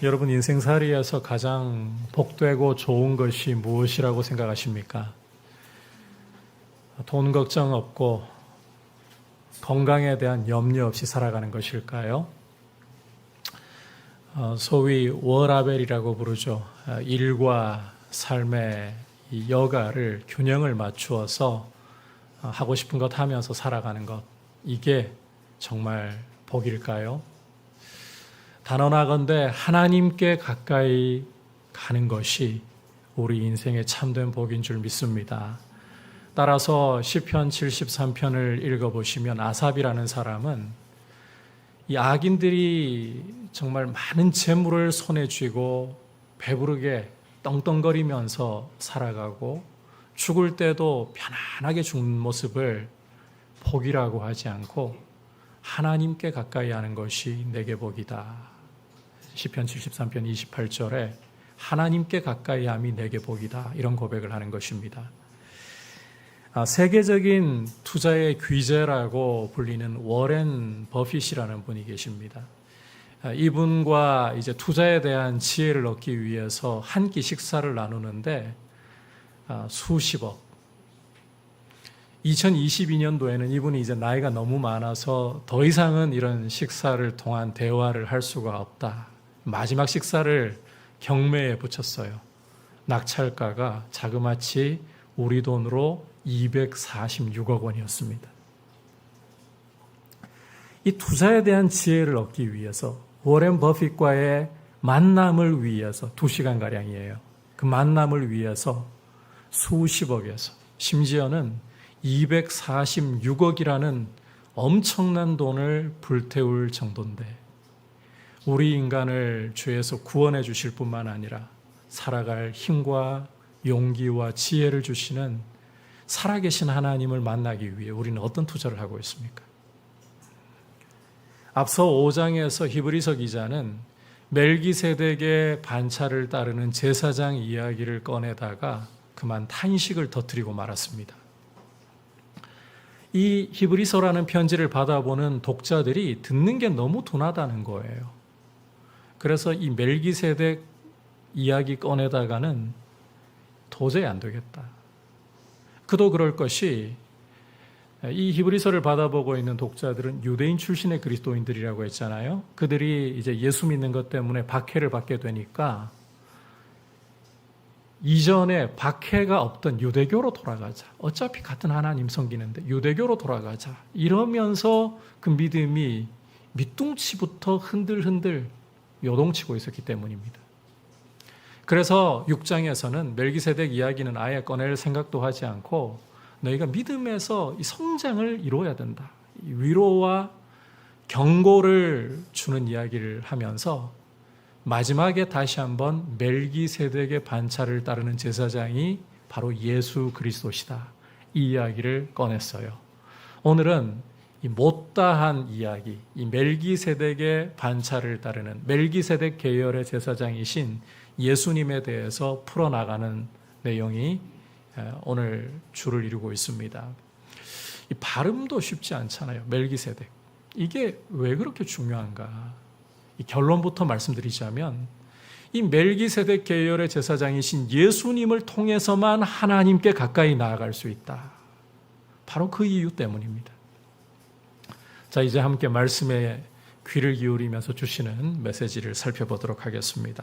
여러분 인생살이에서 가장 복되고 좋은 것이 무엇이라고 생각하십니까? 돈 걱정 없고 건강에 대한 염려 없이 살아가는 것일까요? 소위 워라벨이라고 부르죠. 일과 삶의 이 여가를 균형을 맞추어서 하고 싶은 것 하면서 살아가는 것, 이게 정말 복일까요? 단언하건대 하나님께 가까이 가는 것이 우리 인생의 참된 복인 줄 믿습니다. 따라서 시편 73편을 읽어보시면 아삽이라는 사람은 이 악인들이 정말 많은 재물을 손에 쥐고 배부르게 떵떵거리면서 살아가고 죽을 때도 편안하게 죽는 모습을 복이라고 하지 않고 하나님께 가까이 하는 것이 내게 복이다. 시편 73편 28절에 하나님께 가까이 함이 내게 복이다, 이런 고백을 하는 것입니다. 세계적인 투자의 귀재라고 불리는 워렌 버핏이라는 분이 계십니다. 이분과 이제 투자에 대한 지혜를 얻기 위해서 한 끼 식사를 나누는데 수십억. 2022년도에는 이분이 이제 나이가 너무 많아서 더 이상은 이런 식사를 통한 대화를 할 수가 없다. 마지막 식사를 경매에 붙였어요. 낙찰가가 자그마치 우리 돈으로 246억 원이었습니다. 이 투자에 대한 지혜를 얻기 위해서 워렌 버핏과의 만남을 위해서 2시간가량이에요. 그 만남을 위해서 수십억에서 심지어는 246억이라는 엄청난 돈을 불태울 정도인데 우리 인간을 죄에서 구원해 주실 뿐만 아니라 살아갈 힘과 용기와 지혜를 주시는 살아계신 하나님을 만나기 위해 우리는 어떤 투자를 하고 있습니까? 앞서 5장에서 히브리서 기자는 멜기세덱의 반차를 따르는 제사장 이야기를 꺼내다가 그만 탄식을 터뜨리고 말았습니다. 이 히브리서라는 편지를 받아보는 독자들이 듣는 게 너무 둔하다는 거예요. 그래서 이 멜기세덱 이야기 꺼내다가는 도저히 안 되겠다. 그도 그럴 것이 이 히브리서를 받아보고 있는 독자들은 유대인 출신의 그리스도인들이라고 했잖아요. 그들이 이제 예수 믿는 것 때문에 박해를 받게 되니까 이전에 박해가 없던 유대교로 돌아가자. 어차피 같은 하나님 섬기는데 유대교로 돌아가자. 이러면서 그 믿음이 밑둥치부터 흔들흔들 요동치고 있었기 때문입니다. 그래서 6장에서는 멜기세덱 이야기는 아예 꺼낼 생각도 하지 않고 너희가 믿음에서 이 성장을 이루어야 된다. 위로와 경고를 주는 이야기를 하면서 마지막에 다시 한번 멜기세덱의 반차를 따르는 제사장이 바로 예수 그리스도시다. 이 이야기를 꺼냈어요. 오늘은 이 못다한 이야기, 이 멜기세덱의 반차를 따르는 멜기세덱 계열의 제사장이신 예수님에 대해서 풀어나가는 내용이 오늘 주를 이루고 있습니다. 이 발음도 쉽지 않잖아요. 멜기세덱. 이게 왜 그렇게 중요한가? 이 결론부터 말씀드리자면 이 멜기세덱 계열의 제사장이신 예수님을 통해서만 하나님께 가까이 나아갈 수 있다. 바로 그 이유 때문입니다. 자, 이제 함께 말씀에 귀를 기울이면서 주시는 메시지를 살펴보도록 하겠습니다.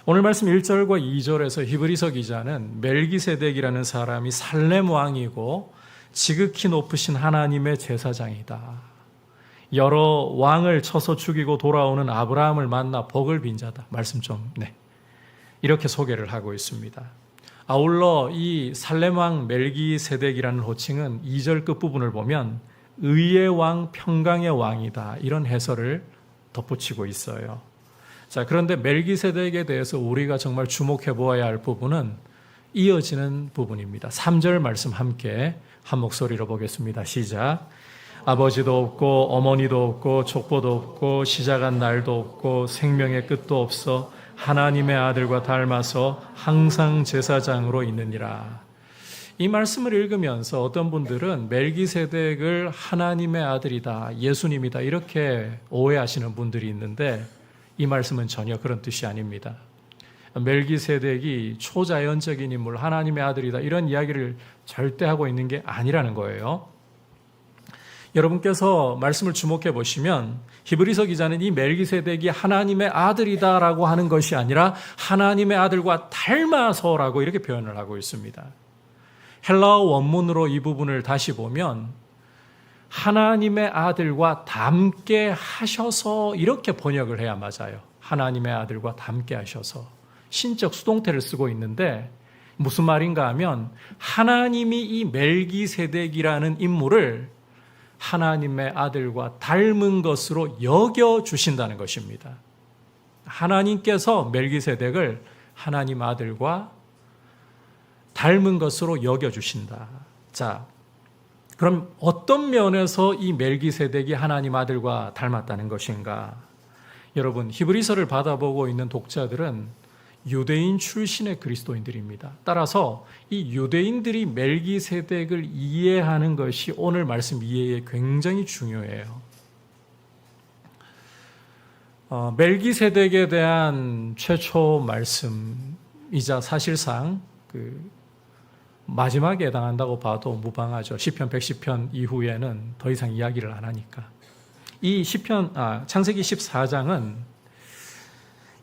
오늘 말씀 1절과 2절에서 히브리서 기자는 멜기세덱이라는 사람이 살렘 왕이고 지극히 높으신 하나님의 제사장이다. 여러 왕을 쳐서 죽이고 돌아오는 아브라함을 만나 복을 빈 자다. 말씀 좀, 이렇게 소개를 하고 있습니다. 아울러 이 살렘 왕 멜기세덱이라는 호칭은 2절 끝부분을 보면 의의 왕, 평강의 왕이다. 이런 해설을 덧붙이고 있어요. 자, 그런데 멜기세덱에 대해서 우리가 정말 주목해 보아야 할 부분은 이어지는 부분입니다. 3절 말씀 함께 한 목소리로 보겠습니다. 시작. 아버지도 없고 어머니도 없고 족보도 없고 시작한 날도 없고 생명의 끝도 없어 하나님의 아들과 닮아서 항상 제사장으로 있느니라. 이 말씀을 읽으면서 어떤 분들은 멜기세덱을 하나님의 아들이다, 예수님이다 이렇게 오해하시는 분들이 있는데 이 말씀은 전혀 그런 뜻이 아닙니다. 멜기세덱이 초자연적인 인물, 하나님의 아들이다, 이런 이야기를 절대 하고 있는 게 아니라는 거예요. 여러분께서 말씀을 주목해 보시면 히브리서 기자는 이 멜기세덱이 하나님의 아들이다라고 하는 것이 아니라 하나님의 아들과 닮아서라고 이렇게 표현을 하고 있습니다. 헬라어 원문으로 이 부분을 다시 보면 하나님의 아들과 닮게 하셔서 이렇게 번역을 해야 맞아요. 하나님의 아들과 닮게 하셔서. 신적 수동태를 쓰고 있는데 무슨 말인가 하면 하나님이 이 멜기세덱이라는 인물을 하나님의 아들과 닮은 것으로 여겨주신다는 것입니다. 하나님께서 멜기세덱을 하나님 아들과 닮은 것으로 여겨주신다. 자, 그럼 어떤 면에서 이 멜기세덱이 하나님 아들과 닮았다는 것인가? 여러분, 히브리서를 받아보고 있는 독자들은 유대인 출신의 그리스도인들입니다. 따라서 이 유대인들이 멜기세덱을 이해하는 것이 오늘 말씀 이해에 굉장히 중요해요. 멜기세덱에 대한 최초 말씀이자 사실상 마지막에 해당한다고 봐도 무방하죠. 시편 110편 이후에는 더 이상 이야기를 안 하니까. 이 창세기 14장은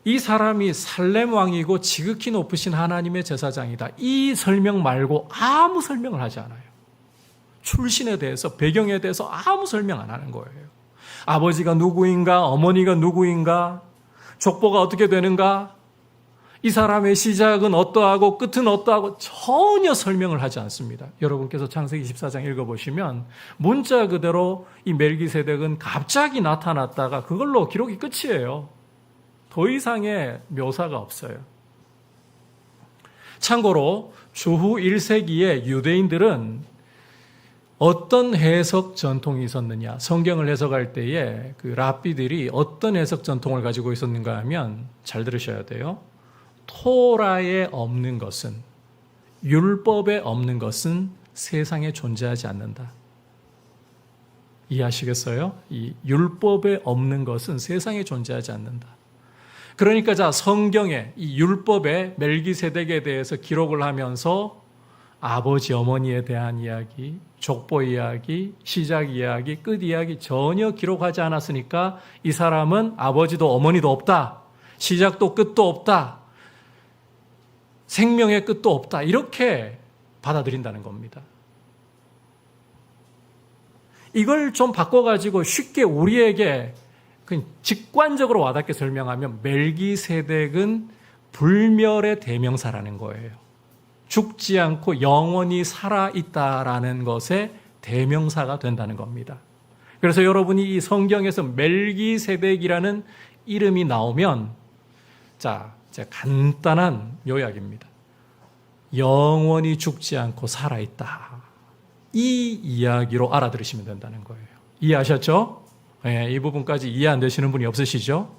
이 사람이 살렘 왕이고 지극히 높으신 하나님의 제사장이다, 이 설명 말고 아무 설명을 하지 않아요. 출신에 대해서, 배경에 대해서 아무 설명 안 하는 거예요. 아버지가 누구인가, 어머니가 누구인가, 족보가 어떻게 되는가, 이 사람의 시작은 어떠하고 끝은 어떠하고 전혀 설명을 하지 않습니다. 여러분께서 창세기 14장 읽어보시면 문자 그대로 이 멜기세덱은 갑자기 나타났다가 그걸로 기록이 끝이에요. 더 이상의 묘사가 없어요. 참고로 주후 1세기에 유대인들은 어떤 해석 전통이 있었느냐, 성경을 해석할 때에 그 랍비들이 어떤 해석 전통을 가지고 있었는가 하면 잘 들으셔야 돼요. 토라에 없는 것은, 율법에 없는 것은 세상에 존재하지 않는다. 이해하시겠어요? 이 율법에 없는 것은 세상에 존재하지 않는다. 그러니까 성경에 이 율법에 멜기세덱에 대해서 기록을 하면서 아버지 어머니에 대한 이야기, 족보 이야기, 시작 이야기, 끝 이야기 전혀 기록하지 않았으니까 이 사람은 아버지도 어머니도 없다, 시작도 끝도 없다, 생명의 끝도 없다, 이렇게 받아들인다는 겁니다. 이걸 좀 바꿔가지고 쉽게 우리에게 직관적으로 와닿게 설명하면 멜기세덱은 불멸의 대명사라는 거예요. 죽지 않고 영원히 살아있다라는 것의 대명사가 된다는 겁니다. 그래서 여러분이 이 성경에서 멜기세덱이라는 이름이 나오면 자, 간단한 요약입니다. 영원히 죽지 않고 살아있다, 이 이야기로 알아들으시면 된다는 거예요. 이해하셨죠? 네, 이 부분까지 이해 안 되시는 분이 없으시죠?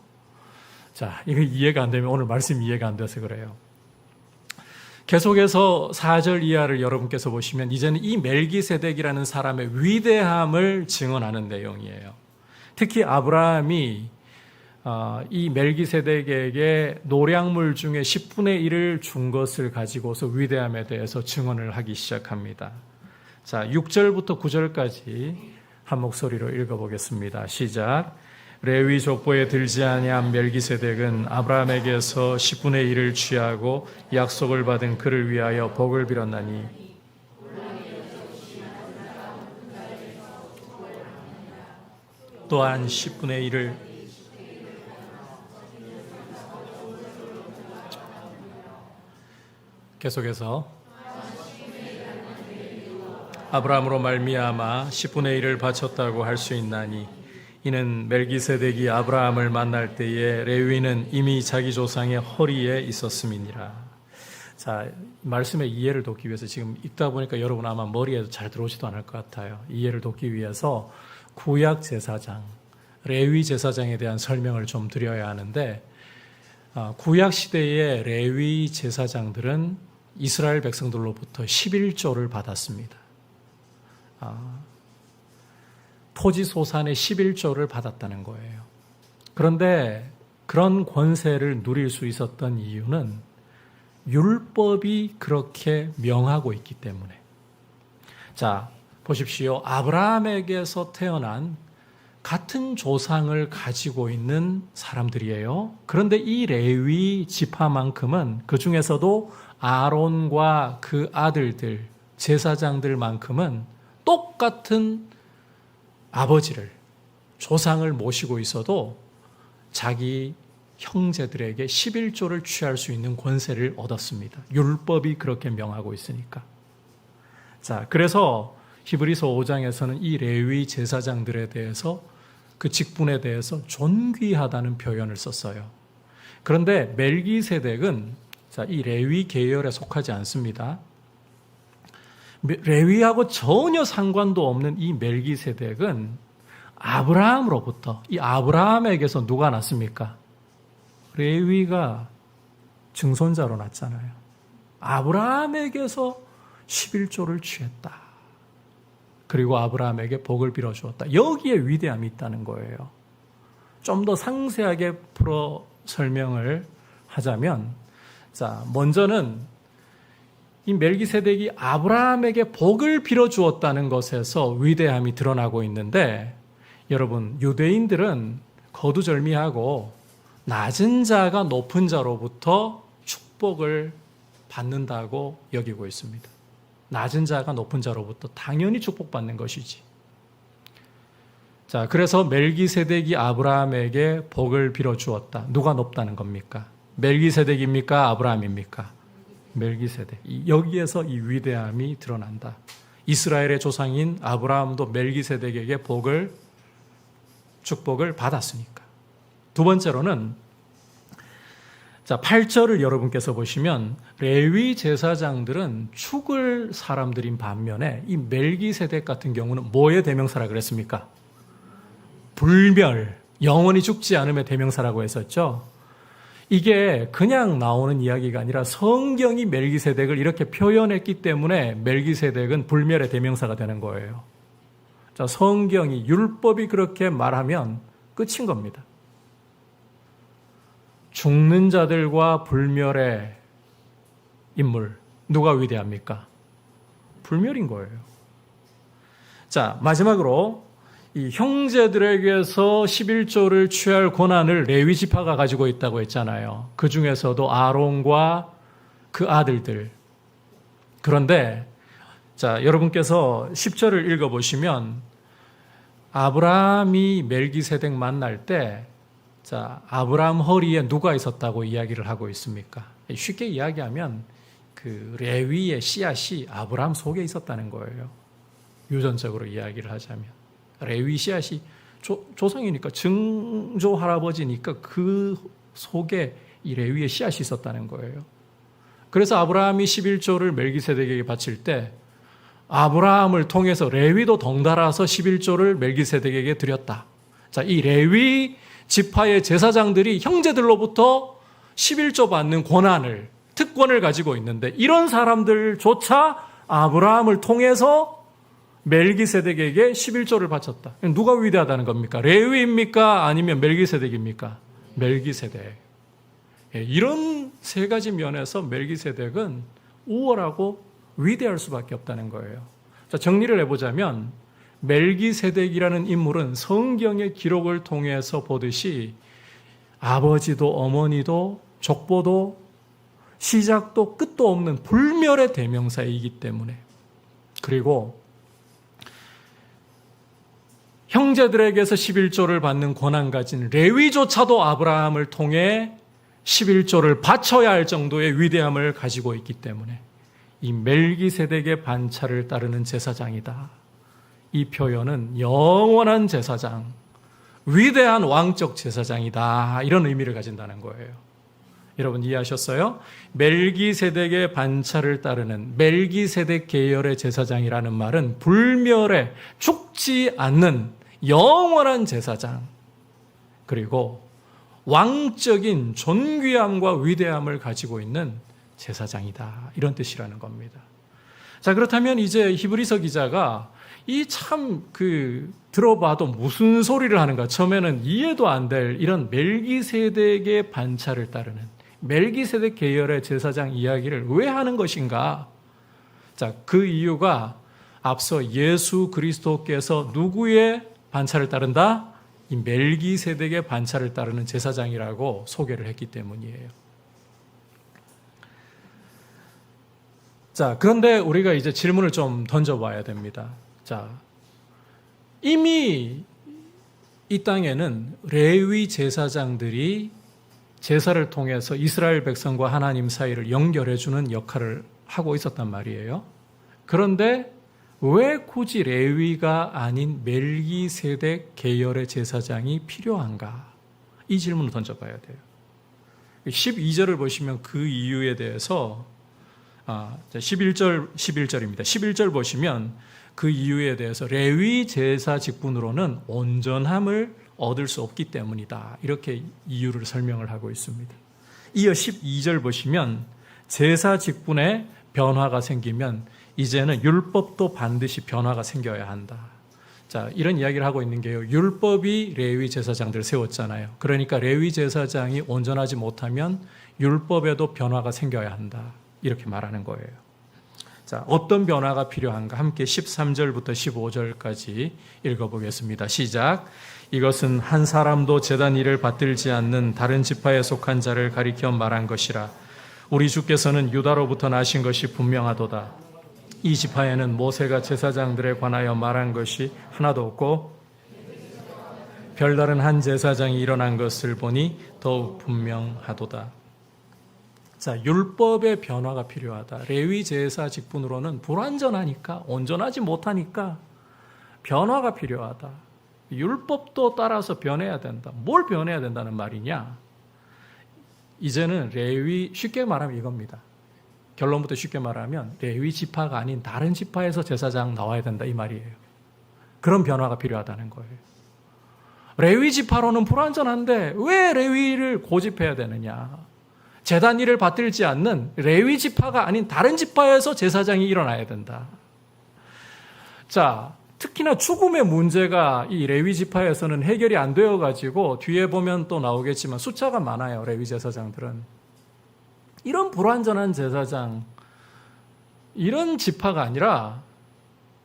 자, 이거 이해가 안 되면 오늘 말씀 이해가 안 돼서 그래요. 계속해서 4절 이하를 여러분께서 보시면 이제는 이 멜기세덱이라는 사람의 위대함을 증언하는 내용이에요. 특히 아브라함이 이 멜기세덱에게 노량물 중에 10분의 1을 준 것을 가지고서 위대함에 대해서 증언을 하기 시작합니다. 자, 6절부터 9절까지 한 목소리로 읽어보겠습니다. 시작. 레위 족보에 들지 아니한 멜기세덱은 아브라함에게서 10분의 1을 취하고 약속을 받은 그를 위하여 복을 빌었나니 또한 10분의 1을 계속해서 아브라함으로 말미암아 10분의 1을 바쳤다고 할 수 있나니 이는 멜기세덱이 아브라함을 만날 때에 레위는 이미 자기 조상의 허리에 있었음이니라. 자, 말씀의 이해를 돕기 위해서 지금 읽다 보니까 여러분 아마 머리에도 잘 들어오지도 않을 것 같아요. 이해를 돕기 위해서 구약 제사장, 레위 제사장에 대한 설명을 좀 드려야 하는데 구약 시대의 레위 제사장들은 이스라엘 백성들로부터 11조를 받았습니다. 토지 소산의 11조를 받았다는 거예요. 그런데 그런 권세를 누릴 수 있었던 이유는 율법이 그렇게 명하고 있기 때문에. 자, 보십시오. 아브라함에게서 태어난 같은 조상을 가지고 있는 사람들이에요. 그런데 이 레위 지파만큼은 그 중에서도 아론과 그 아들들, 제사장들만큼은 똑같은 아버지를, 조상을 모시고 있어도 자기 형제들에게 11조를 취할 수 있는 권세를 얻었습니다. 율법이 그렇게 명하고 있으니까. 자, 그래서 히브리서 5장에서는 이 레위 제사장들에 대해서 그 직분에 대해서 존귀하다는 표현을 썼어요. 그런데 멜기세덱은 이 레위 계열에 속하지 않습니다. 레위하고 전혀 상관도 없는 이 멜기세덱은 아브라함으로부터, 이 아브라함에게서 누가 났습니까? 레위가 증손자로 났잖아요. 아브라함에게서 11조를 취했다. 그리고 아브라함에게 복을 빌어주었다. 여기에 위대함이 있다는 거예요. 좀 더 상세하게 풀어 설명을 하자면, 자, 먼저는 이 멜기세덱이 아브라함에게 복을 빌어주었다는 것에서 위대함이 드러나고 있는데, 여러분, 유대인들은 거두절미하고 낮은 자가 높은 자로부터 축복을 받는다고 여기고 있습니다. 낮은 자가 높은 자로부터 당연히 축복받는 것이지. 자, 그래서 멜기세덱이 아브라함에게 복을 빌어주었다. 누가 높다는 겁니까? 멜기세덱입니까? 아브라함입니까? 멜기세덱. 여기에서 이 위대함이 드러난다. 이스라엘의 조상인 아브라함도 멜기세덱에게 축복을 받았으니까. 두 번째로는, 자, 8절을 여러분께서 보시면 레위 제사장들은 죽을 사람들인 반면에 이 멜기세덱 같은 경우는 뭐의 대명사라 그랬습니까? 불멸, 영원히 죽지 않음의 대명사라고 했었죠. 이게 그냥 나오는 이야기가 아니라 성경이 멜기세덱을 이렇게 표현했기 때문에 멜기세덱은 불멸의 대명사가 되는 거예요. 자, 성경이, 율법이 그렇게 말하면 끝인 겁니다. 죽는 자들과 불멸의 인물, 누가 위대합니까? 불멸인 거예요. 자, 마지막으로 이 형제들에게서 11조를 취할 권한을 레위 지파가 가지고 있다고 했잖아요. 그 중에서도 아론과 그 아들들. 그런데 자, 여러분께서 10절을 읽어보시면 아브라함이 멜기세덱 만날 때, 자, 아브라함 허리에 누가 있었다고 이야기를 하고 있습니까? 쉽게 이야기하면 그 레위의 씨앗이 아브라함 속에 있었다는 거예요. 유전적으로 이야기를 하자면 레위 씨앗이 조상이니까, 증조 할아버지니까 그 속에 이 레위의 씨앗이 있었다는 거예요. 그래서 아브라함이 11조를 멜기세덱에게 바칠 때 아브라함을 통해서 레위도 덩달아서 11조를 멜기세덱에게 드렸다. 자, 이 레위 지파의 제사장들이 형제들로부터 11조 받는 권한을, 특권을 가지고 있는데, 이런 사람들조차 아브라함을 통해서 멜기세덱에게 11조를 바쳤다. 누가 위대하다는 겁니까? 레위입니까? 아니면 멜기세덱입니까? 멜기세덱. 이런 세 가지 면에서 멜기세덱은 우월하고 위대할 수밖에 없다는 거예요. 자, 정리를 해보자면 멜기세덱이라는 인물은 성경의 기록을 통해서 보듯이 아버지도 어머니도 족보도 시작도 끝도 없는 불멸의 대명사이기 때문에, 그리고 형제들에게서 11조를 받는 권한 가진 레위조차도 아브라함을 통해 11조를 바쳐야 할 정도의 위대함을 가지고 있기 때문에 이 멜기세덱의 반차를 따르는 제사장이다. 이 표현은 영원한 제사장, 위대한 왕적 제사장이다. 이런 의미를 가진다는 거예요. 여러분 이해하셨어요? 멜기세덱의 반차를 따르는 멜기세덱 계열의 제사장이라는 말은 불멸의, 죽지 않는 영원한 제사장, 그리고 왕적인 존귀함과 위대함을 가지고 있는 제사장이다. 이런 뜻이라는 겁니다. 자, 그렇다면 이제 히브리서 기자가 이 참 들어봐도 무슨 소리를 하는가. 처음에는 이해도 안 될 이런 멜기세덱의 반차를 따르는 멜기세덱 계열의 제사장 이야기를 왜 하는 것인가? 자, 그 이유가 앞서 예수 그리스도께서 누구의 반차를 따른다? 이 멜기세덱의 반차를 따르는 제사장이라고 소개를 했기 때문이에요. 자, 그런데 우리가 이제 질문을 좀 던져봐야 됩니다. 자, 이미 이 땅에는 레위 제사장들이 제사를 통해서 이스라엘 백성과 하나님 사이를 연결해주는 역할을 하고 있었단 말이에요. 그런데 왜 굳이 레위가 아닌 멜기세덱 계열의 제사장이 필요한가? 이 질문을 던져봐야 돼요. 12절을 보시면 그 이유에 대해서 11절입니다. 11절 보시면 그 이유에 대해서 레위 제사 직분으로는 온전함을 얻을 수 없기 때문이다. 이렇게 이유를 설명을 하고 있습니다. 이어 12절 보시면 제사 직분에 변화가 생기면 이제는 율법도 반드시 변화가 생겨야 한다. 자, 이런 이야기를 하고 있는 게요. 율법이 레위 제사장들을 세웠잖아요. 그러니까 레위 제사장이 온전하지 못하면 율법에도 변화가 생겨야 한다. 이렇게 말하는 거예요. 자, 어떤 변화가 필요한가? 함께 13절부터 15절까지 읽어보겠습니다. 시작. 이것은 한 사람도 제단 일을 받들지 않는 다른 지파에 속한 자를 가리켜 말한 것이라. 우리 주께서는 유다로부터 나신 것이 분명하도다. 이 지파에는 모세가 제사장들에 관하여 말한 것이 하나도 없고 별다른 한 제사장이 일어난 것을 보니 더욱 분명하도다. 자, 율법의 변화가 필요하다. 레위 제사 직분으로는 불완전하니까, 온전하지 못하니까 변화가 필요하다. 율법도 따라서 변해야 된다. 뭘 변해야 된다는 말이냐? 이제는 레위, 쉽게 말하면 이겁니다. 결론부터 쉽게 말하면 레위 지파가 아닌 다른 지파에서 제사장 나와야 된다 이 말이에요. 그런 변화가 필요하다는 거예요. 레위 지파로는 불완전한데 왜 레위를 고집해야 되느냐? 제단 일을 받들지 않는 레위 지파가 아닌 다른 지파에서 제사장이 일어나야 된다. 자, 특히나 죽음의 문제가 이 레위 지파에서는 해결이 안 되어가지고 뒤에 보면 또 나오겠지만 숫자가 많아요. 레위 제사장들은. 이런 불완전한 제사장, 이런 지파가 아니라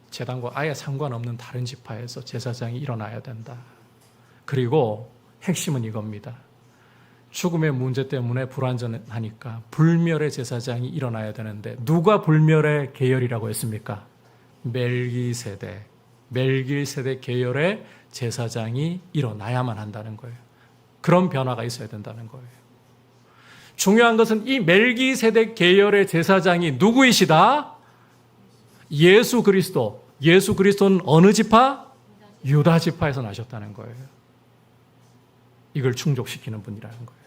제단과 아예 상관없는 다른 지파에서 제사장이 일어나야 된다. 그리고 핵심은 이겁니다. 죽음의 문제 때문에 불완전하니까 불멸의 제사장이 일어나야 되는데 누가 불멸의 계열이라고 했습니까? 멜기세덱 계열의 제사장이 일어나야만 한다는 거예요. 그런 변화가 있어야 된다는 거예요. 중요한 것은 이 멜기세덱 계열의 제사장이 누구이시다? 예수 그리스도. 예수 그리스도는 어느 지파? 유다 지파에서 나셨다는 거예요. 이걸 충족시키는 분이라는 거예요.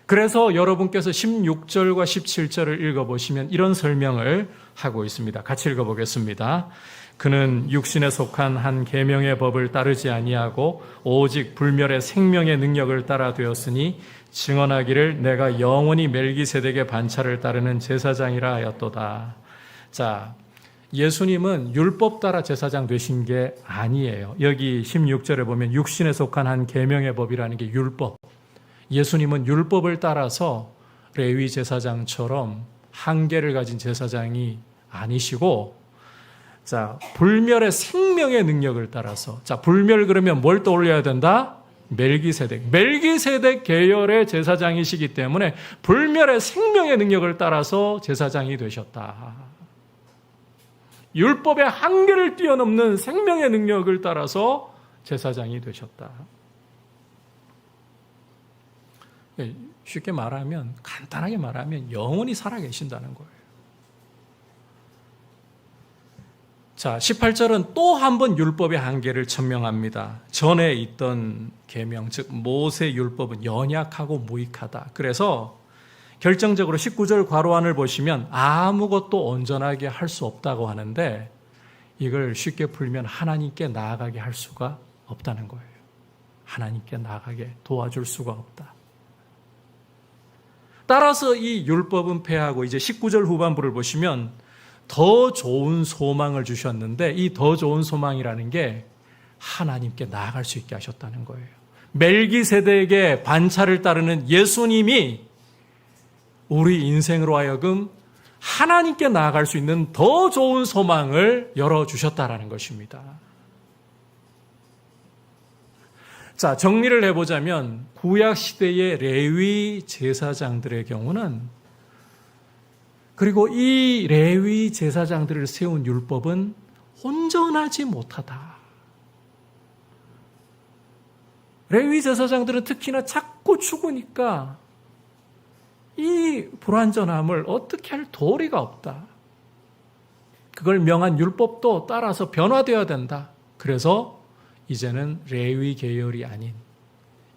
그래서 여러분께서 16절과 17절을 읽어보시면 이런 설명을 하고 있습니다. 같이 읽어보겠습니다. 그는 육신에 속한 한 계명의 법을 따르지 아니하고 오직 불멸의 생명의 능력을 따라 되었으니 증언하기를 내가 영원히 멜기세덱의 반차를 따르는 제사장이라 하였도다. 자, 예수님은 율법 따라 제사장 되신 게 아니에요. 여기 16절에 보면 육신에 속한 한 계명의 법이라는 게 율법. 예수님은 율법을 따라서 레위 제사장처럼 한계를 가진 제사장이 아니시고, 자, 불멸의 생명의 능력을 따라서, 자, 불멸 그러면 뭘 떠올려야 된다? 멜기세덱 계열의 제사장이시기 때문에 불멸의 생명의 능력을 따라서 제사장이 되셨다. 율법의 한계를 뛰어넘는 생명의 능력을 따라서 제사장이 되셨다. 쉽게 말하면, 간단하게 말하면 영원히 살아계신다는 거예요. 자, 18절은 또 한 번 율법의 한계를 천명합니다. 전에 있던 계명, 즉 모세 율법은 연약하고 무익하다. 그래서 결정적으로 19절 괄호안을 보시면 아무것도 온전하게 할 수 없다고 하는데, 이걸 쉽게 풀면 하나님께 나아가게 할 수가 없다는 거예요. 하나님께 나아가게 도와줄 수가 없다. 따라서 이 율법은 폐하고, 이제 19절 후반부를 보시면 더 좋은 소망을 주셨는데 이 더 좋은 소망이라는 게 하나님께 나아갈 수 있게 하셨다는 거예요. 멜기세덱의 반차를 따르는 예수님이 우리 인생으로 하여금 하나님께 나아갈 수 있는 더 좋은 소망을 열어주셨다라는 것입니다. 자, 정리를 해보자면 구약 시대의 레위 제사장들의 경우는, 그리고 이 레위 제사장들을 세운 율법은 온전하지 못하다. 레위 제사장들은 특히나 자꾸 죽으니까 이 불완전함을 어떻게 할 도리가 없다. 그걸 명한 율법도 따라서 변화되어야 된다. 그래서 이제는 레위 계열이 아닌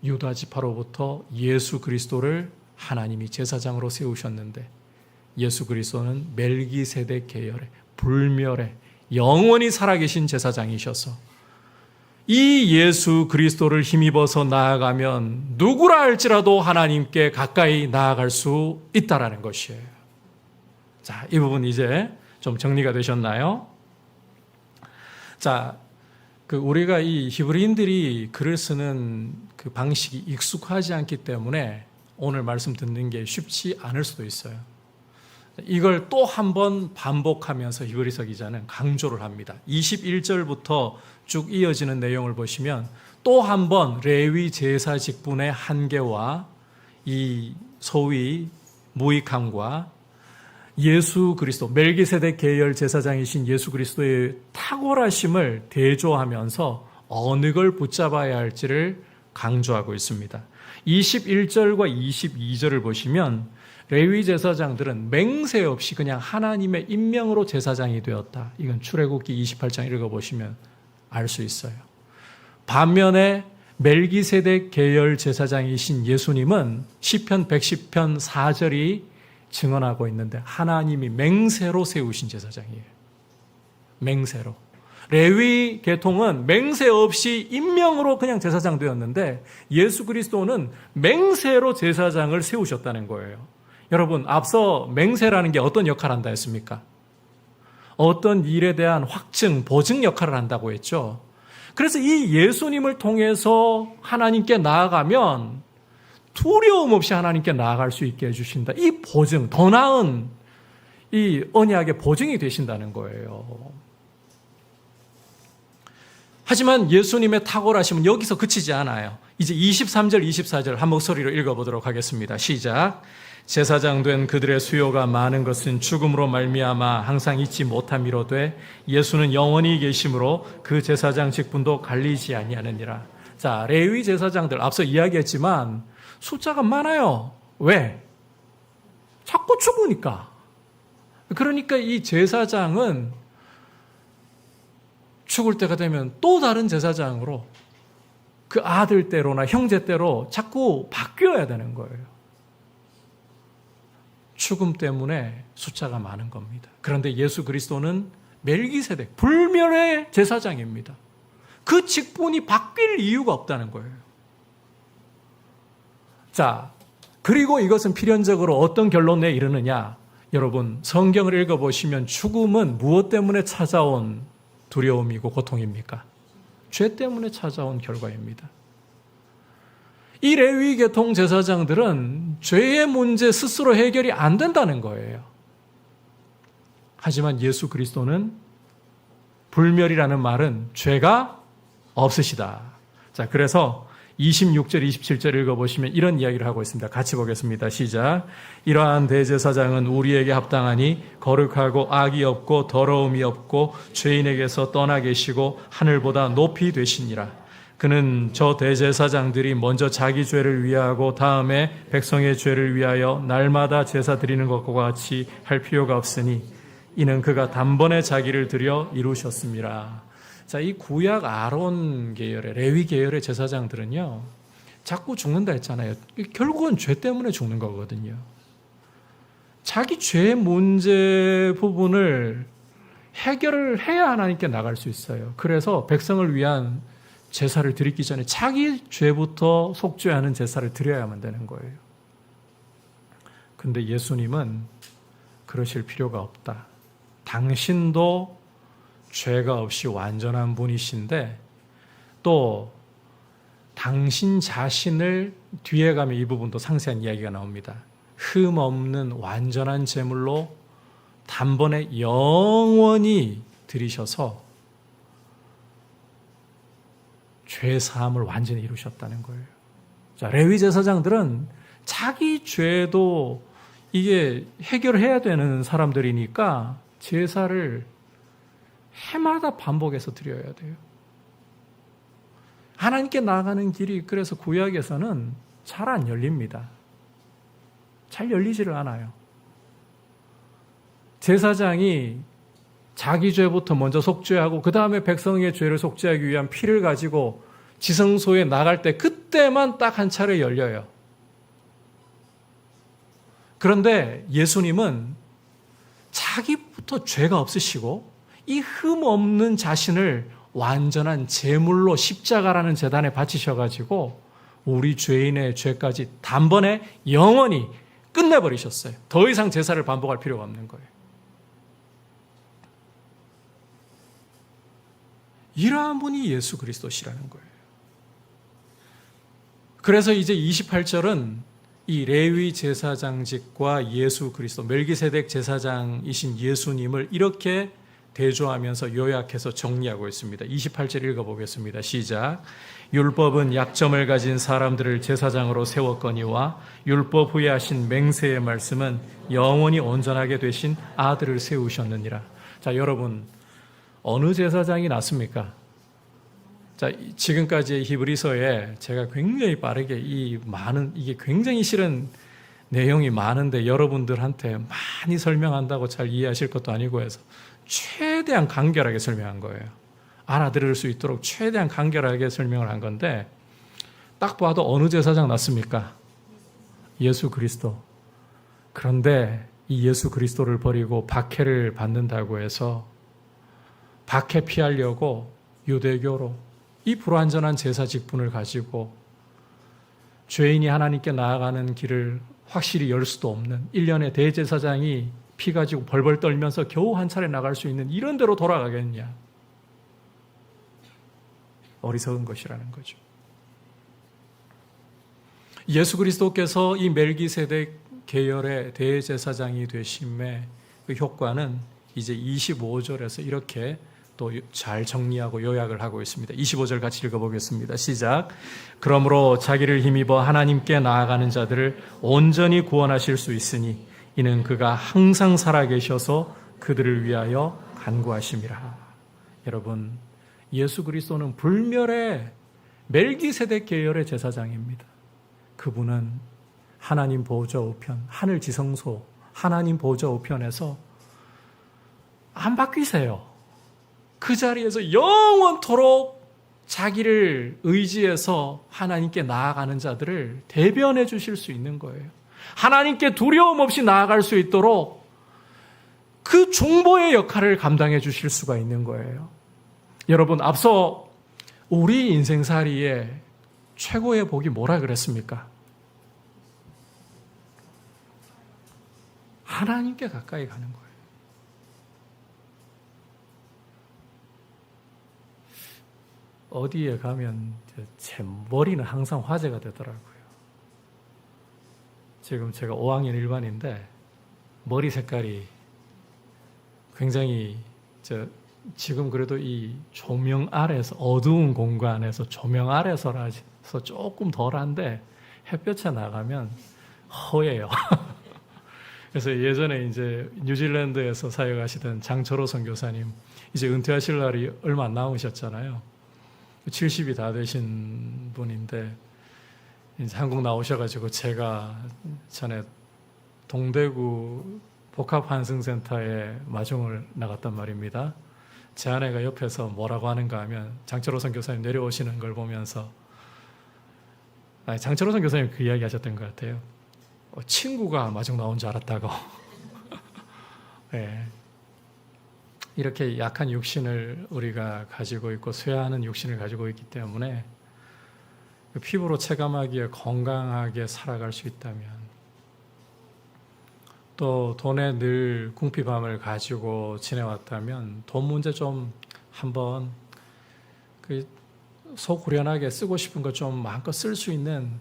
유다 지파로부터 예수 그리스도를 하나님이 제사장으로 세우셨는데, 예수 그리스도는 멜기세덱 계열의 불멸의 영원히 살아계신 제사장이셔서 이 예수 그리스도를 힘입어서 나아가면 누구라 할지라도 하나님께 가까이 나아갈 수 있다라는 것이에요. 자, 이 부분 이제 좀 정리가 되셨나요? 자, 우리가 이 히브리인들이 글을 쓰는 그 방식이 익숙하지 않기 때문에 오늘 말씀 듣는 게 쉽지 않을 수도 있어요. 이걸 또 한 번 반복하면서 히브리서 기자는 강조를 합니다. 21절부터 쭉 이어지는 내용을 보시면 또 한 번 레위 제사 직분의 한계와 이 소위 무익함과 예수 그리스도, 멜기세덱 계열 제사장이신 예수 그리스도의 탁월하심을 대조하면서 어느 걸 붙잡아야 할지를 강조하고 있습니다. 21절과 22절을 보시면 레위 제사장들은 맹세 없이 그냥 하나님의 임명으로 제사장이 되었다. 이건 출애굽기 28장 읽어보시면 알 수 있어요. 반면에 멜기세덱 계열 제사장이신 예수님은 시편 110편 4절이 증언하고 있는데 하나님이 맹세로 세우신 제사장이에요. 맹세로. 레위 계통은 맹세 없이 임명으로 그냥 제사장 되었는데 예수 그리스도는 맹세로 제사장을 세우셨다는 거예요. 여러분, 앞서 맹세라는 게 어떤 역할을 한다 했습니까? 어떤 일에 대한 확증, 보증 역할을 한다고 했죠. 그래서 이 예수님을 통해서 하나님께 나아가면 두려움 없이 하나님께 나아갈 수 있게 해주신다. 이 보증, 더 나은 이 언약의 보증이 되신다는 거예요. 하지만 예수님의 탁월하심은 여기서 그치지 않아요. 이제 23절, 24절 한 목소리로 읽어보도록 하겠습니다. 시작. 제사장 된 그들의 수요가 많은 것은 죽음으로 말미암아 항상 잊지 못함이로되 예수는 영원히 계심으로 그 제사장 직분도 갈리지 아니하느니라. 자, 레위 제사장들 앞서 이야기했지만 숫자가 많아요. 왜? 자꾸 죽으니까. 그러니까 이 제사장은 죽을 때가 되면 또 다른 제사장으로 그 아들 때로나 형제 때로 자꾸 바뀌어야 되는 거예요. 죽음 때문에 숫자가 많은 겁니다. 그런데 예수 그리스도는 멜기세덱, 불멸의 제사장입니다. 그 직분이 바뀔 이유가 없다는 거예요. 자, 그리고 이것은 필연적으로 어떤 결론에 이르느냐? 여러분, 성경을 읽어보시면 죽음은 무엇 때문에 찾아온 두려움이고 고통입니까? 죄 때문에 찾아온 결과입니다. 이 레위 계통 제사장들은 죄의 문제 스스로 해결이 안 된다는 거예요. 하지만 예수 그리스도는 불멸이라는 말은 죄가 없으시다. 자, 그래서 26절, 27절 읽어보시면 이런 이야기를 하고 있습니다. 같이 보겠습니다. 시작. 이러한 대제사장은 우리에게 합당하니 거룩하고 악이 없고 더러움이 없고 죄인에게서 떠나 계시고 하늘보다 높이 되시니라. 그는 저 대제사장들이 먼저 자기 죄를 위하고 다음에 백성의 죄를 위하여 날마다 제사 드리는 것과 같이 할 필요가 없으니 이는 그가 단번에 자기를 드려 이루셨습니다. 자, 이 구약 아론 계열의 레위 계열의 제사장들은요, 자꾸 죽는다 했잖아요. 결국은 죄 때문에 죽는 거거든요. 자기 죄 문제 부분을 해결을 해야 하나님께 나갈 수 있어요. 그래서 백성을 위한 제사를 드리기 전에 자기 죄부터 속죄하는 제사를 드려야만 되는 거예요. 그런데 예수님은 그러실 필요가 없다. 당신도 죄가 없이 완전한 분이신데 또 당신 자신을 뒤에 가면 이 부분도 상세한 이야기가 나옵니다. 흠 없는 완전한 제물로 단번에 영원히 드리셔서 죄 사함을 완전히 이루셨다는 거예요. 자, 레위 제사장들은 자기 죄도 이게 해결해야 되는 사람들이니까 제사를 해마다 반복해서 드려야 돼요. 하나님께 나아가는 길이 그래서 구약에서는 잘 안 열립니다. 잘 열리지를 않아요. 제사장이 자기 죄부터 먼저 속죄하고 그 다음에 백성의 죄를 속죄하기 위한 피를 가지고 지성소에 나갈 때 그때만 딱 한 차례 열려요. 그런데 예수님은 자기부터 죄가 없으시고 이 흠 없는 자신을 완전한 제물로 십자가라는 제단에 바치셔가지고 우리 죄인의 죄까지 단번에 영원히 끝내버리셨어요. 더 이상 제사를 반복할 필요가 없는 거예요. 이러한 분이 예수 그리스도시라는 거예요. 그래서 이제 28절은 이 레위 제사장직과 예수 그리스도, 멜기세덱 제사장이신 예수님을 이렇게 대조하면서 요약해서 정리하고 있습니다. 28절 읽어보겠습니다. 시작. 율법은 약점을 가진 사람들을 제사장으로 세웠거니와 율법 후에 하신 맹세의 말씀은 영원히 온전하게 되신 아들을 세우셨느니라. 자, 여러분 어느 제사장이 낫습니까? 자, 지금까지의 히브리서에 제가 굉장히 빠르게 이게 굉장히 실은 내용이 많은데 여러분들한테 많이 설명한다고 잘 이해하실 것도 아니고 해서 최대한 간결하게 설명한 거예요. 알아들을 수 있도록 최대한 간결하게 설명을 한 건데 딱 봐도 어느 제사장 낫습니까? 예수 그리스도. 그런데 이 예수 그리스도를 버리고 박해를 받는다고 해서 박해 피하려고 유대교로 이 불완전한 제사 직분을 가지고 죄인이 하나님께 나아가는 길을 확실히 열 수도 없는 1년의 대제사장이 피 가지고 벌벌 떨면서 겨우 한 차례 나갈 수 있는 이런 데로 돌아가겠냐. 어리석은 것이라는 거죠. 예수 그리스도께서 이 멜기세덱 계열의 대제사장이 되심의 그 효과는 이제 25절에서 이렇게 또 잘 정리하고 요약을 하고 있습니다. 25절 같이 읽어보겠습니다. 시작. 그러므로 자기를 힘입어 하나님께 나아가는 자들을 온전히 구원하실 수 있으니 이는 그가 항상 살아계셔서 그들을 위하여 간구하심이라. 여러분, 예수 그리스도는 불멸의 멜기세덱 계열의 제사장입니다. 그분은 하나님 보좌 우편, 하늘 지성소, 하나님 보좌 우편에서 안 바뀌세요. 그 자리에서 영원토록 자기를 의지해서 하나님께 나아가는 자들을 대변해 주실 수 있는 거예요. 하나님께 두려움 없이 나아갈 수 있도록 그 중보의 역할을 감당해 주실 수가 있는 거예요. 여러분, 앞서 우리 인생살이에 최고의 복이 뭐라 그랬습니까? 하나님께 가까이 가는 거예요. 어디에 가면 제 머리는 항상 화제가 되더라고요. 지금 제가 5학년 1반인데 머리 색깔이 굉장히 지금 그래도 이 조명 아래서 어두운 공간에서 조명 아래서라서 조금 덜한데 햇볕에 나가면 허예요. 그래서 예전에 이제 뉴질랜드에서 사역하시던 장철호 선교사님 이제 은퇴하실 날이 얼마 안 남으셨잖아요. 70이 다 되신 분인데 이제 한국 나오셔가지고 제가 전에 동대구 복합환승센터에 마중을 나갔단 말입니다. 제 아내가 옆에서 뭐라고 하는가 하면 장철호 선교사님 내려오시는 걸 보면서 장철호 선교사님 그 이야기 하셨던 것 같아요. 친구가 마중 나온 줄 알았다고. 네. 이렇게 약한 육신을 우리가 가지고 있고 쇠하는 육신을 가지고 있기 때문에 그 피부로 체감하기에 건강하게 살아갈 수 있다면 또 돈에 늘 궁핍함을 가지고 지내왔다면 돈 문제 좀 한번 속 후련하게 쓰고 싶은 거 좀 마음껏 쓸 수 있는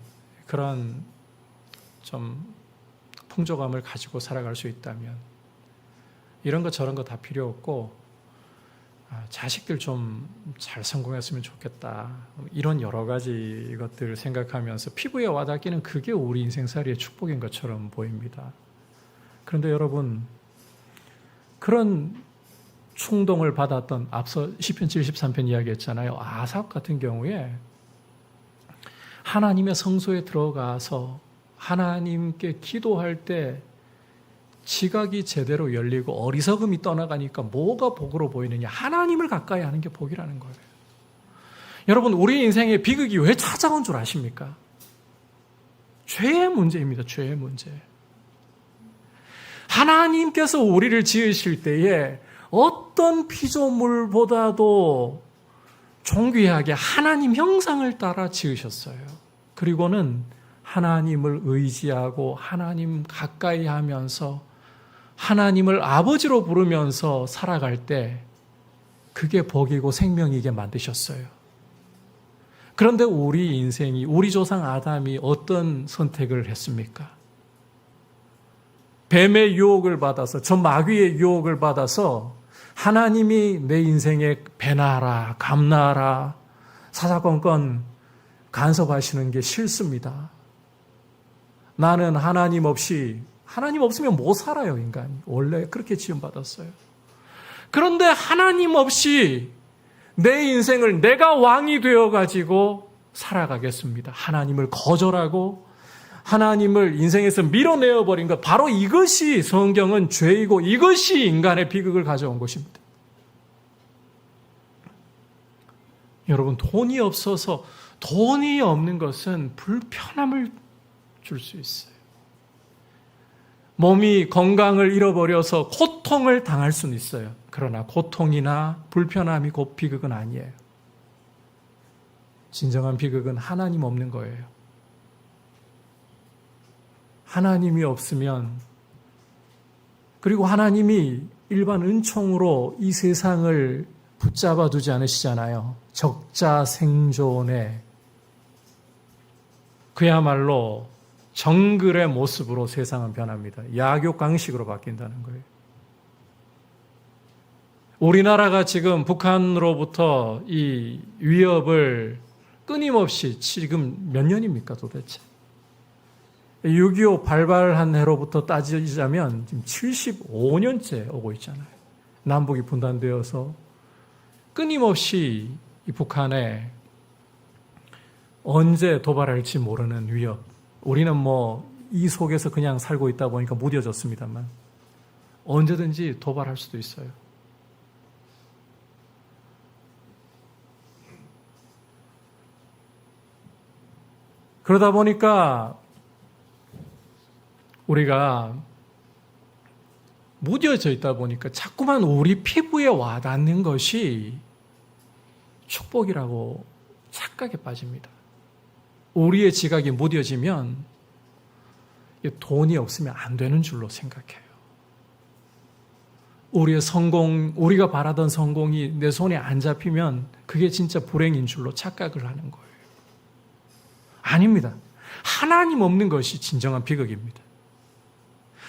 그런 좀 풍족함을 가지고 살아갈 수 있다면 이런 거 저런 거 다 필요 없고 자식들 좀 잘 성공했으면 좋겠다. 이런 여러 가지 것들을 생각하면서 피부에 와닿기는 그게 우리 인생살이의 축복인 것처럼 보입니다. 그런데 여러분 그런 충동을 받았던 앞서 시편 73편 이야기했잖아요. 아삽 같은 경우에 하나님의 성소에 들어가서 하나님께 기도할 때 지각이 제대로 열리고 어리석음이 떠나가니까 뭐가 복으로 보이느냐? 하나님을 가까이 하는 게 복이라는 거예요. 여러분 우리 인생에 비극이 왜 찾아온 줄 아십니까? 죄의 문제입니다. 죄의 문제. 하나님께서 우리를 지으실 때에 어떤 피조물보다도 존귀하게 하나님 형상을 따라 지으셨어요. 그리고는 하나님을 의지하고 하나님 가까이 하면서 하나님을 아버지로 부르면서 살아갈 때 그게 복이고 생명이게 만드셨어요. 그런데 우리 인생이, 우리 조상 아담이 어떤 선택을 했습니까? 뱀의 유혹을 받아서, 저 마귀의 유혹을 받아서 하나님이 내 인생에 배나라, 감나라, 사사건건 간섭하시는 게 싫습니다. 나는 하나님 없으면 못 살아요, 인간이. 원래 그렇게 지음받았어요. 그런데 하나님 없이 내 인생을 내가 왕이 되어가지고 살아가겠습니다. 하나님을 거절하고 하나님을 인생에서 밀어내어버린 것, 바로 이것이 성경은 죄이고 이것이 인간의 비극을 가져온 것입니다. 여러분, 돈이 없어서, 돈이 없는 것은 불편함을 줄 수 있어요. 몸이 건강을 잃어버려서 고통을 당할 수는 있어요. 그러나 고통이나 불편함이 곧 비극은 아니에요. 진정한 비극은 하나님 없는 거예요. 하나님이 없으면, 그리고 하나님이 일반 은총으로 이 세상을 붙잡아 두지 않으시잖아요. 적자생존에 그야말로 정글의 모습으로 세상은 변합니다. 약육강식으로 바뀐다는 거예요. 우리나라가 지금 북한으로부터 이 위협을 끊임없이 지금 몇 년입니까 도대체? 6.25 발발한 해로부터 따지자면 지금 75년째 오고 있잖아요. 남북이 분단되어서 끊임없이 이 북한에 언제 도발할지 모르는 위협. 우리는 이 속에서 그냥 살고 있다 보니까 무뎌졌습니다만 언제든지 도발할 수도 있어요. 그러다 보니까 우리가 무뎌져 있다 보니까 자꾸만 우리 피부에 와닿는 것이 축복이라고 착각에 빠집니다. 우리의 지각이 무뎌지면 돈이 없으면 안 되는 줄로 생각해요. 우리의 성공, 우리가 바라던 성공이 내 손에 안 잡히면 그게 진짜 불행인 줄로 착각을 하는 거예요. 아닙니다. 하나님 없는 것이 진정한 비극입니다.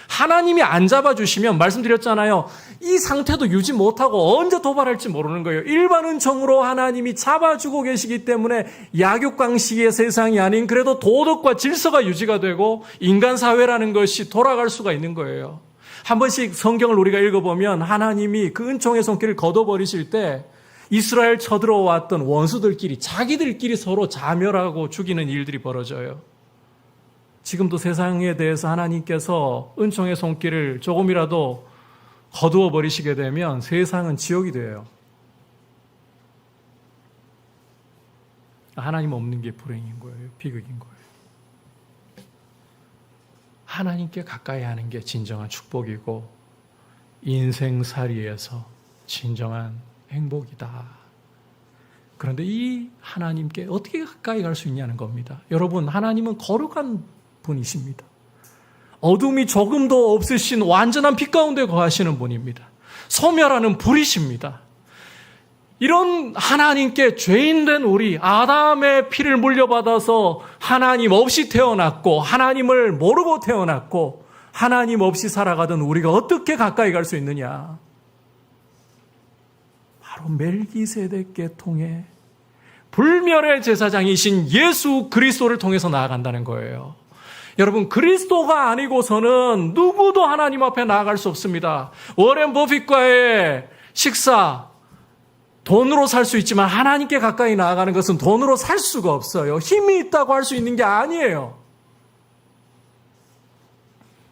하나님이 안 잡아주시면, 말씀드렸잖아요. 이 상태도 유지 못하고 언제 도발할지 모르는 거예요. 일반 은총으로 하나님이 잡아주고 계시기 때문에 약육강식의 세상이 아닌 그래도 도덕과 질서가 유지가 되고 인간 사회라는 것이 돌아갈 수가 있는 거예요. 한 번씩 성경을 우리가 읽어보면 하나님이 그 은총의 손길을 걷어버리실 때 이스라엘 쳐들어왔던 원수들끼리, 자기들끼리 서로 자멸하고 죽이는 일들이 벌어져요. 지금도 세상에 대해서 하나님께서 은총의 손길을 조금이라도 거두어 버리시게 되면 세상은 지옥이 돼요. 하나님 없는 게 불행인 거예요. 비극인 거예요. 하나님께 가까이 하는 게 진정한 축복이고 인생살이에서 진정한 행복이다. 그런데 이 하나님께 어떻게 가까이 갈 수 있냐는 겁니다. 여러분, 하나님은 거룩한 분이십니다. 어둠이 조금도 없으신 완전한 빛 가운데 거하시는 분입니다. 소멸하는 불이십니다. 이런 하나님께 죄인된 우리, 아담의 피를 물려받아서 하나님 없이 태어났고 하나님을 모르고 태어났고 하나님 없이 살아가던 우리가 어떻게 가까이 갈 수 있느냐? 바로 멜기세덱계 통해 불멸의 제사장이신 예수 그리스도를 통해서 나아간다는 거예요. 여러분, 그리스도가 아니고서는 누구도 하나님 앞에 나아갈 수 없습니다. 워렌 버핏과의 식사, 돈으로 살 수 있지만 하나님께 가까이 나아가는 것은 돈으로 살 수가 없어요. 힘이 있다고 할 수 있는 게 아니에요.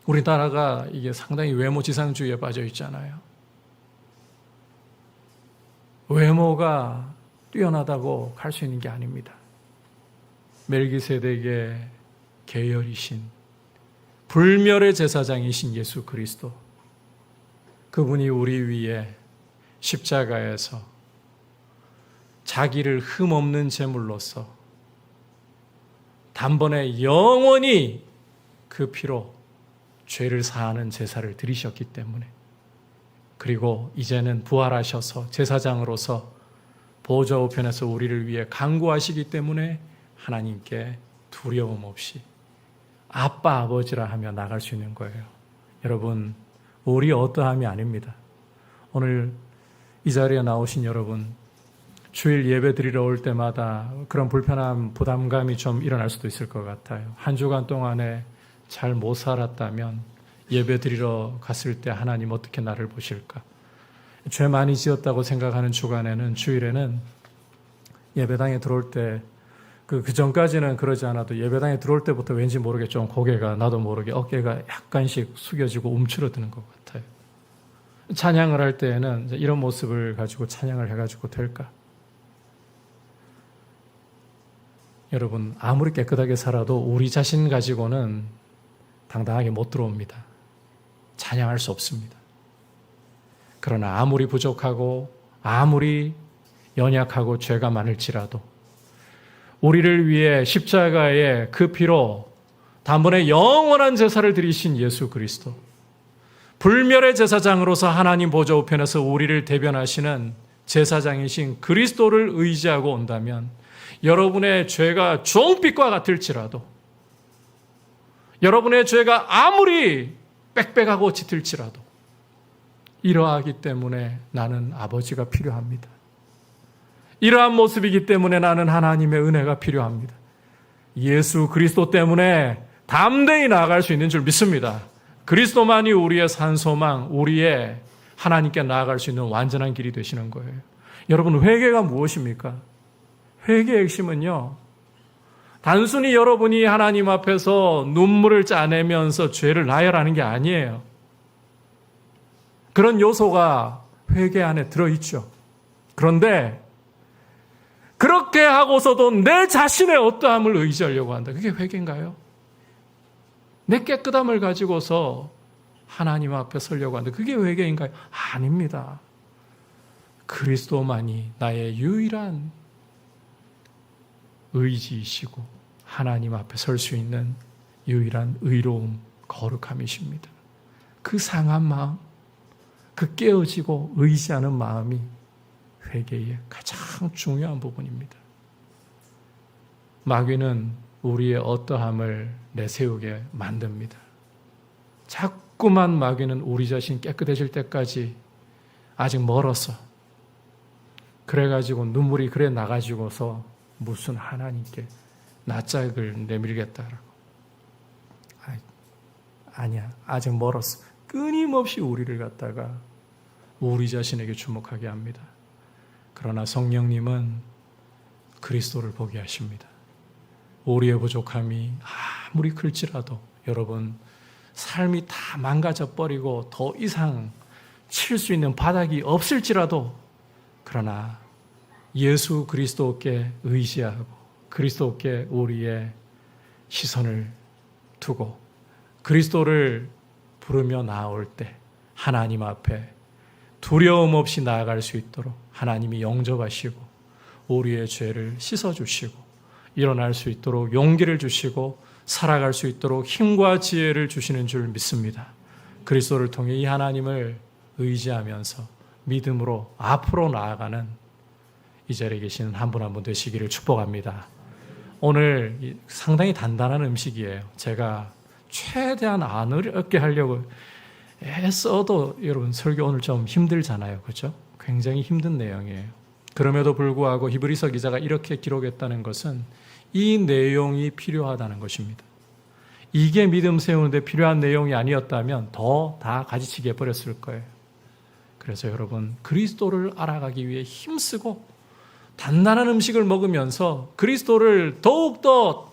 우리나라가 이게 상당히 외모지상주의에 빠져 있잖아요. 외모가 뛰어나다고 할 수 있는 게 아닙니다. 멜기세덱의 계열이신 불멸의 제사장이신 예수 그리스도, 그분이 우리 위에 십자가에서 자기를 흠없는 제물로서 단번에 영원히 그 피로 죄를 사하는 제사를 드리셨기 때문에, 그리고 이제는 부활하셔서 제사장으로서 보좌 우편에서 우리를 위해 간구하시기 때문에 하나님께 두려움 없이 아빠 아버지라 하며 나갈 수 있는 거예요. 여러분, 우리 어떠함이 아닙니다. 오늘 이 자리에 나오신 여러분, 주일 예배 드리러 올 때마다 그런 불편함, 부담감이 좀 일어날 수도 있을 것 같아요. 한 주간 동안에 잘 못 살았다면 예배 드리러 갔을 때 하나님 어떻게 나를 보실까? 죄 많이 지었다고 생각하는 주간에는, 주일에는 예배당에 들어올 때 그 전까지는 그러지 않아도 예배당에 들어올 때부터 왠지 모르게 좀 고개가, 나도 모르게 어깨가 약간씩 숙여지고 움츠러드는 것 같아요. 찬양을 할 때에는 이런 모습을 가지고 찬양을 해가지고 될까? 여러분, 아무리 깨끗하게 살아도 우리 자신 가지고는 당당하게 못 들어옵니다. 찬양할 수 없습니다. 그러나 아무리 부족하고 아무리 연약하고 죄가 많을지라도 우리를 위해 십자가에 그 피로 단번에 영원한 제사를 드리신 예수 그리스도, 불멸의 제사장으로서 하나님 보좌 우편에서 우리를 대변하시는 제사장이신 그리스도를 의지하고 온다면, 여러분의 죄가 주홍빛과 같을지라도, 여러분의 죄가 아무리 빽빽하고 짙을지라도, 이러하기 때문에 나는 아버지가 필요합니다. 이러한 모습이기 때문에 나는 하나님의 은혜가 필요합니다. 예수 그리스도 때문에 담대히 나아갈 수 있는 줄 믿습니다. 그리스도만이 우리의 산소망, 우리의 하나님께 나아갈 수 있는 완전한 길이 되시는 거예요. 여러분, 회개가 무엇입니까? 회개의 핵심은요, 단순히 여러분이 하나님 앞에서 눈물을 짜내면서 죄를 나열하는 게 아니에요. 그런 요소가 회개 안에 들어있죠. 그런데 그렇게 하고서도 내 자신의 어떠함을 의지하려고 한다. 그게 회개인가요? 내 깨끗함을 가지고서 하나님 앞에 서려고 한다. 그게 회개인가요? 아닙니다. 그리스도만이 나의 유일한 의지이시고 하나님 앞에 설 수 있는 유일한 의로움, 거룩함이십니다. 그 상한 마음, 그 깨어지고 의지하는 마음이 회개의 가장 중요한 부분입니다. 마귀는 우리의 어떠함을 내세우게 만듭니다. 자꾸만 마귀는 우리 자신 깨끗해질 때까지 아직 멀었어. 그래가지고 눈물이 그래 나가지고서 무슨 하나님께 낯짝을 내밀겠다라고. 아니야, 아직 멀었어. 끊임없이 우리를 갖다가 우리 자신에게 주목하게 합니다. 그러나 성령님은 그리스도를 보게 하십니다. 우리의 부족함이 아무리 클지라도, 여러분, 삶이 다 망가져 버리고 더 이상 칠 수 있는 바닥이 없을지라도, 그러나 예수 그리스도께 의지하고 그리스도께 우리의 시선을 두고 그리스도를 부르며 나올 때 하나님 앞에 두려움 없이 나아갈 수 있도록 하나님이 영접하시고 우리의 죄를 씻어주시고 일어날 수 있도록 용기를 주시고 살아갈 수 있도록 힘과 지혜를 주시는 줄 믿습니다. 그리스도를 통해 이 하나님을 의지하면서 믿음으로 앞으로 나아가는 이 자리에 계시는 한 분 한 분 되시기를 축복합니다. 오늘 상당히 단단한 음식이에요. 제가 최대한 안 어렵게 하려고 애써도 여러분 설교 오늘 좀 힘들잖아요. 그렇죠? 굉장히 힘든 내용이에요. 그럼에도 불구하고 히브리서 기자가 이렇게 기록했다는 것은 이 내용이 필요하다는 것입니다. 이게 믿음 세우는데 필요한 내용이 아니었다면 더 다 가지치기 해버렸을 거예요. 그래서 여러분 그리스도를 알아가기 위해 힘쓰고 단단한 음식을 먹으면서 그리스도를 더욱더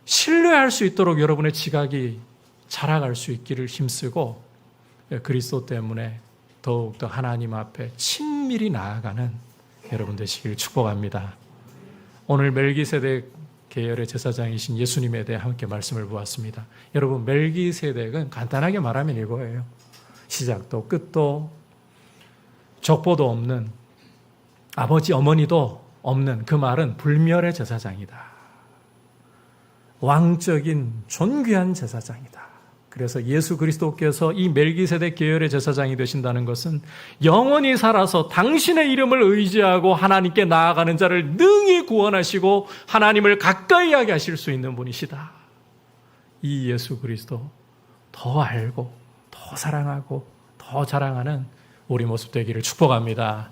신뢰할 수 있도록 여러분의 지각이 자라갈 수 있기를 힘쓰고 그리스도 때문에 더욱더 하나님 앞에 친밀히 나아가는 여러분 되시길 축복합니다. 오늘 멜기세덱 계열의 제사장이신 예수님에 대해 함께 말씀을 보았습니다. 여러분 멜기세덱은 간단하게 말하면 이거예요. 시작도 끝도 족보도 없는 아버지 어머니도 없는 그 말은 불멸의 제사장이다. 왕적인 존귀한 제사장이다. 그래서 예수 그리스도께서 이 멜기세덱 계열의 제사장이 되신다는 것은 영원히 살아서 당신의 이름을 의지하고 하나님께 나아가는 자를 능히 구원하시고 하나님을 가까이 하게 하실 수 있는 분이시다. 이 예수 그리스도 더 알고 더 사랑하고 더 자랑하는 우리 모습 되기를 축복합니다.